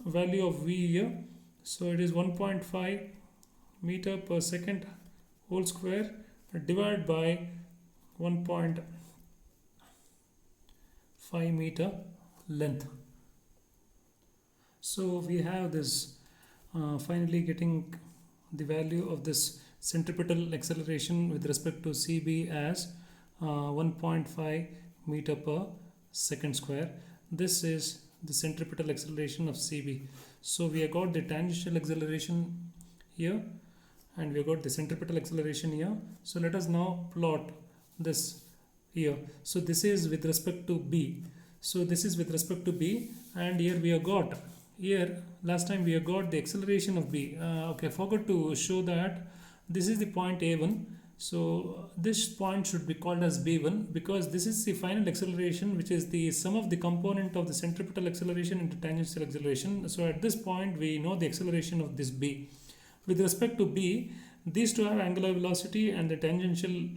value of v here. So it is 1.5 meter per second whole square divided by 1.5 meter length. So we have this finally getting the value of this centripetal acceleration with respect to CB as 1.5 meter per second square. This is the centripetal acceleration of CB. So we have got the tangential acceleration here and we have got the centripetal acceleration here. So let us now plot this here. So this is with respect to B. So this is with respect to B, and here we have got, here last time we have got the acceleration of B. Okay, I forgot to show that this is the point A1. So this point should be called as B1 because this is the final acceleration, which is the sum of the component of the centripetal acceleration into tangential acceleration. So at this point we know the acceleration of this B. With respect to B, these two have angular velocity and the tangential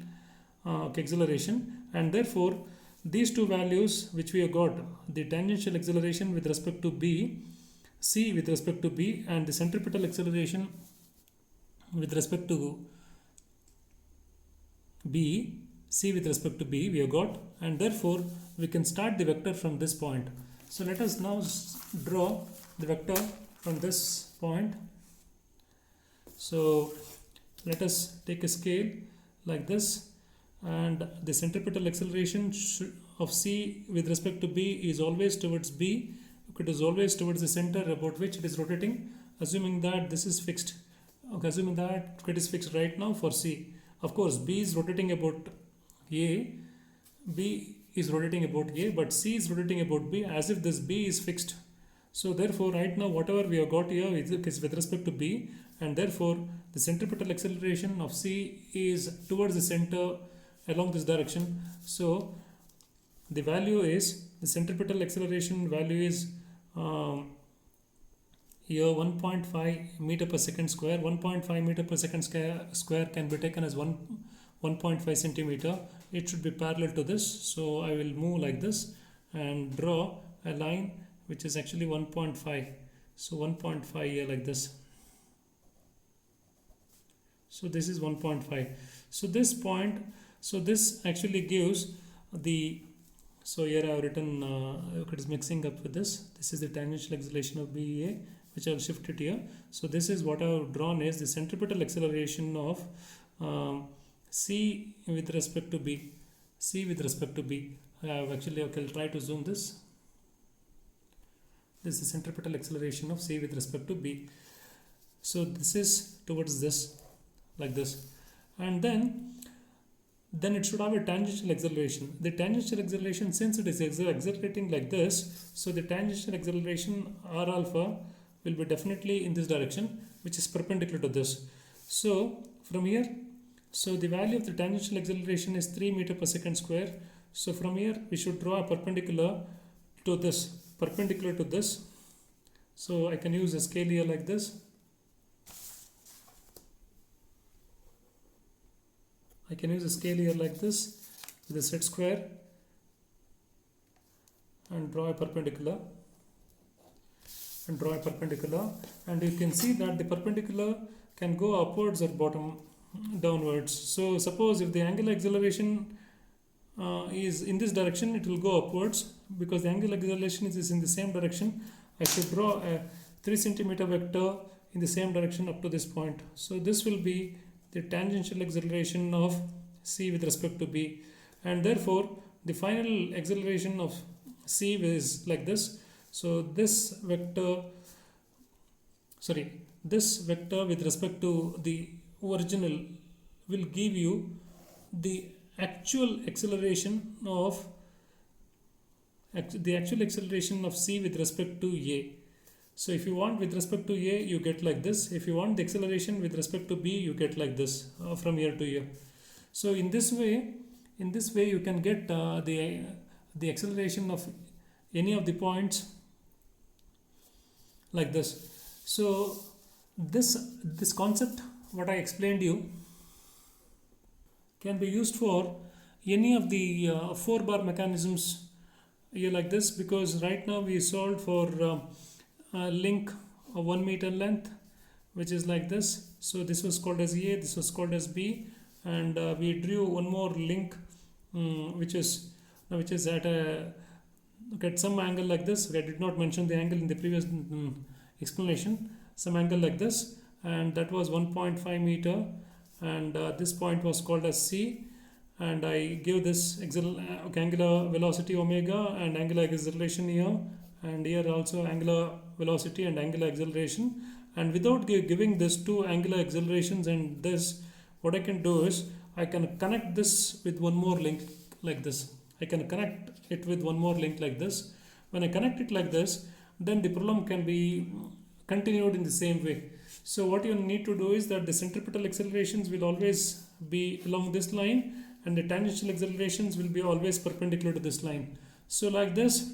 acceleration, and therefore these two values which we have got, the tangential acceleration with respect to B, C with respect to B, and the centripetal acceleration with respect to B, C with respect to B we have got, and therefore we can start the vector from this point. So let us now draw the vector from this point. So let us take a scale like this, and the centripetal acceleration of C with respect to B is always towards B. It is always towards the center about which it is rotating, assuming that this is fixed. Okay, assuming that it is fixed right now for C. Of course, B is rotating about A, B is rotating about A, but C is rotating about B as if this B is fixed. So therefore, right now whatever we have got here is with respect to B, and therefore the centripetal acceleration of C is towards the center along this direction. So the value is, the centripetal acceleration value is here 1.5 meter per second square. 1.5 meter per second square can be taken as 1.5 centimeter. It should be parallel to this. So I will move like this and draw a line which is actually 1.5. So 1.5 here like this. So this is 1.5. So this point, so this actually gives the, so here I have written, it is mixing up with this. This is the tangential acceleration of BA, which I will shift it here. So this is what I have drawn is the centripetal acceleration of C with respect to B. C with respect to B. I have actually, okay, I'll try to zoom this. This is centripetal acceleration of C with respect to B. So this is towards this, like this. And then it should have a tangential acceleration. The tangential acceleration, since it is accelerating like this, so the tangential acceleration R alpha will be definitely in this direction, which is perpendicular to this. So from here, so the value of the tangential acceleration is 3 meter per second square. So from here we should draw a perpendicular to this, perpendicular to this. So I can use a scale here like this. I can use a scale here like this with a set square and draw a perpendicular, and you can see that the perpendicular can go upwards or bottom downwards. So suppose if the angular acceleration is in this direction, it will go upwards because the angular acceleration is in the same direction. I should draw a 3 centimeter vector in the same direction up to this point. So this will be the tangential acceleration of C with respect to B, and therefore the final acceleration of C is like this. So this vector with respect to the original will give you the actual acceleration of C with respect to A. So if you want with respect to A, you get like this. If you want the acceleration with respect to B, you get like this from here to here. So in this way you can get the acceleration of any of the points like this. So this concept what I explained you can be used for any of the 4-bar mechanisms here like this, because right now we solved for link of 1 meter length, which is like this. So this was called as A, this was called as B, and we drew one more link, which is at some angle like this. I did not mention the angle in the previous explanation. Some angle like this, and that was 1.5 meter, and this point was called as C, and I give this angular velocity omega and angular acceleration here, and here also angular velocity and angular acceleration. And without giving this two angular accelerations and this, what I can do is I can connect this with one more link like this. I can connect it with one more link like this. When I connect it like this, then the problem can be continued in the same way. So what you need to do is that the centripetal accelerations will always be along this line, and the tangential accelerations will be always perpendicular to this line. So like this,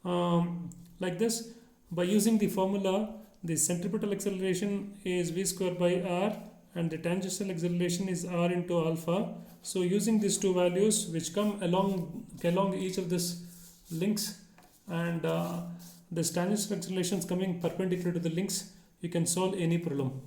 by using the formula, the centripetal acceleration is v square by r, and the tangential acceleration is r into alpha. So using these two values which come along each of these links, and this tangential accelerations coming perpendicular to the links, you can solve any problem.